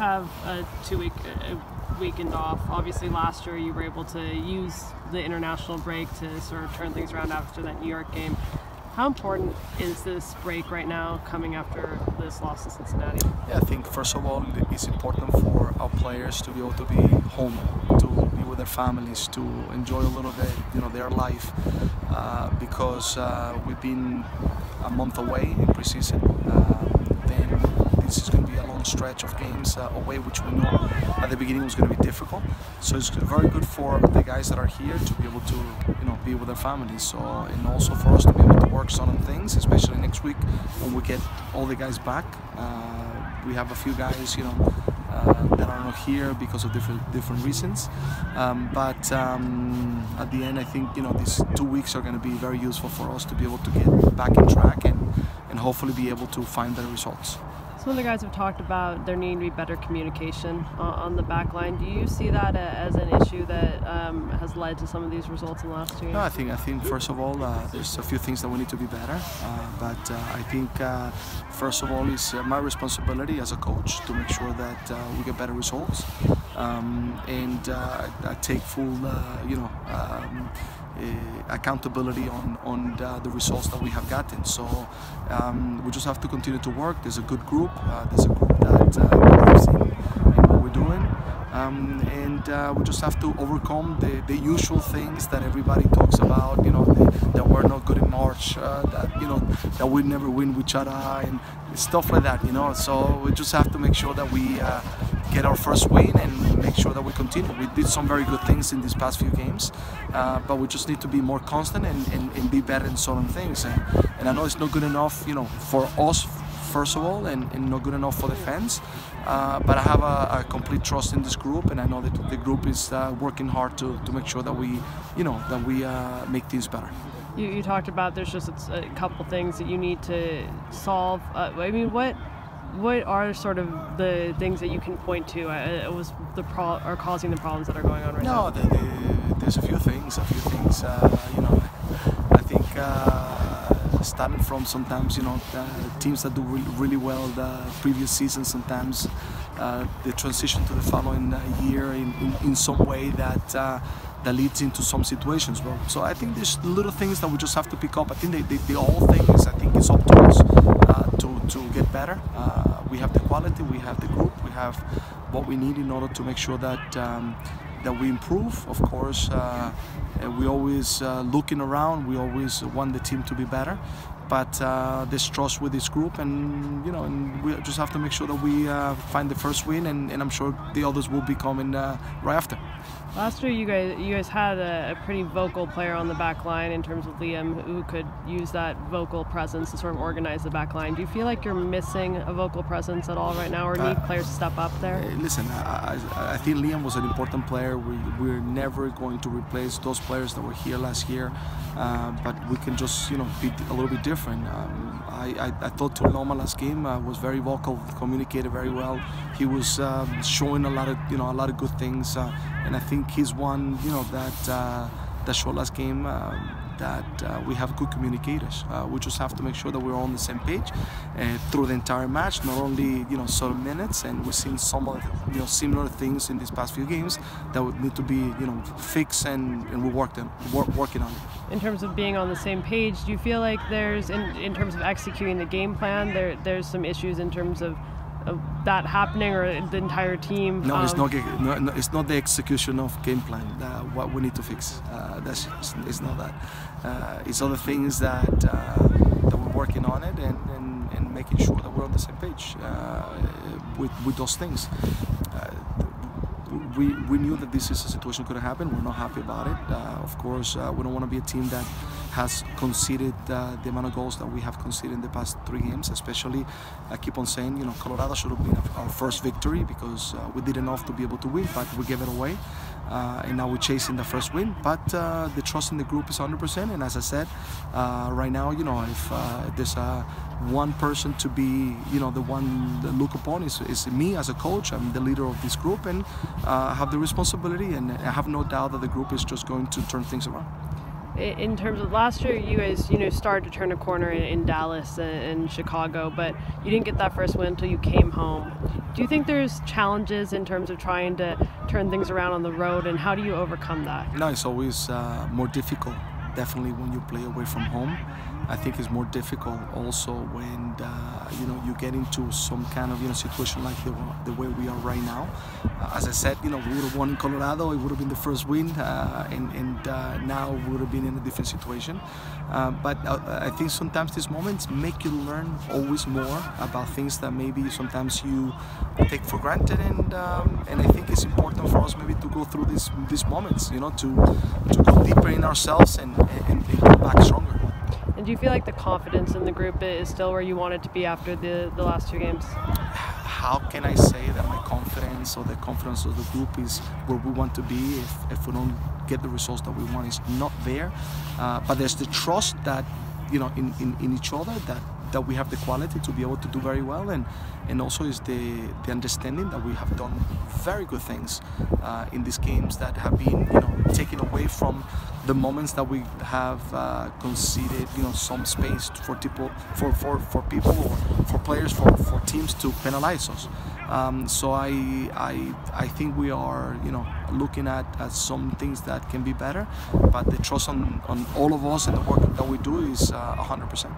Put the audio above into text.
have a weekend off. Obviously last year you were able to use the international break to sort of turn things around after that New York game. How important is this break right now coming after this loss to Cincinnati? Yeah, I think first of all it's important for our players to be able to be home, to be with their families, to enjoy a little bit, their life, because we've been a month away in preseason. Then this is going to be a long stretch of games away, which we know at the beginning was going to be difficult. So it's very good for the guys that are here to be able to, be with their families. So, and also for us to be able to work on things, especially next week when we get all the guys back. We have a few guys, that are not here because of different reasons. But at the end, I think these 2 weeks are going to be very useful for us to be able to get back in track and hopefully be able to find better results. Some of the guys have talked about there needing to be better communication on the back line. Do you see that as an issue that has led to some of these results in the last 2 years? No, I think first of all, there's a few things that we need to be better. But I think first of all, it's my responsibility as a coach to make sure that we get better results. And I take full, accountability on the results that we have gotten. So we just have to continue to work. There's a good group. There's a group that believes in what we're doing. And we just have to overcome the usual things that everybody talks about, that we're not good in March, that we never win with Chara and stuff like that, So we just have to make sure that we get our first win and make sure that we continue. We did some very good things in these past few games, but we just need to be more constant and be better in certain things. And I know it's not good enough, for us, first of all, and not good enough for the fans. But I have a complete trust in this group, and I know that the group is working hard to make sure that we, make things better. You talked about there's just a couple things that you need to solve. What are sort of the things that you can point to are causing the problems that are going on right now? No, there's a few things. I think starting from sometimes, teams that do really well the previous season, sometimes the transition to the following year in some way that leads into some situations. Well, so I think there's little things that we just have to pick up. I think the whole thing is, I think it's up to us to get better. We have the quality, we have the group, we have what we need in order to make sure that that we improve. Of course, we always looking around. We always want the team to be better. But there's trust with this group, and and we just have to make sure that we find the first win, and I'm sure the others will be coming right after. Last year, you guys had a pretty vocal player on the back line in terms of Liam, who could use that vocal presence to sort of organize the back line. Do you feel like you're missing a vocal presence at all right now, or need players to step up there? Listen, I think Liam was an important player. We're never going to replace those players that were here last year, but we can just be a little bit different. I thought Tuloma last game was very vocal, communicated very well. He was showing a lot of good things, and I think he's one that showed last game that we have good communicators. We just have to make sure that we're on the same page through the entire match, not only certain minutes. And we've seen some of similar things in these past few games that would need to be fixed, and we're working on it. In terms of being on the same page, do you feel like there's in terms of executing the game plan, there's some issues in terms of that happening, or the entire team? No, it's not the execution of game plan what we need to fix. It's not that. It's other things that we're working on it, and making sure that we're on the same page with those things. We knew that this is a situation could happen. We're not happy about it. Of course, we don't want to be a team that has conceded the amount of goals that we have conceded in the past 3 games. Especially, I keep on saying, Colorado should have been our first victory, because we did enough to be able to win, but we gave it away. And now we're chasing the first win. But the trust in the group is 100%. And as I said, right now, if there's one person to be, the one to look upon is me as a coach. I'm the leader of this group, and I have the responsibility, and I have no doubt that the group is just going to turn things around. in terms of last year, you guys, started to turn a corner in Dallas and Chicago, but you didn't get that first win until you came home. Do you think there's challenges in terms of trying to turn things around on the road, and how do you overcome that? No, it's always more difficult, definitely when you play away from home. I think it's more difficult also when you get into some kind of situation like the way we are right now. As I said, we would have won in Colorado. It would have been the first win, and now we would have been in a different situation. But I think sometimes these moments make you learn always more about things that maybe sometimes you take for granted, and I think it's important for us maybe to go through these moments, to go deeper in ourselves and come back stronger. And do you feel like the confidence in the group is still where you want it to be after the last two games? How can I say that my confidence or the confidence of the group is where we want to be if we don't get the results that we want? It's not there. But there's the trust that in each other that we have the quality to be able to do very well, and also is the understanding that we have done very good things in these games that have been taken away from the moments that we have conceded some space for people or for players, for teams to penalize us. So I think we are looking at some things that can be better, but the trust on all of us and the work that we do is 100%.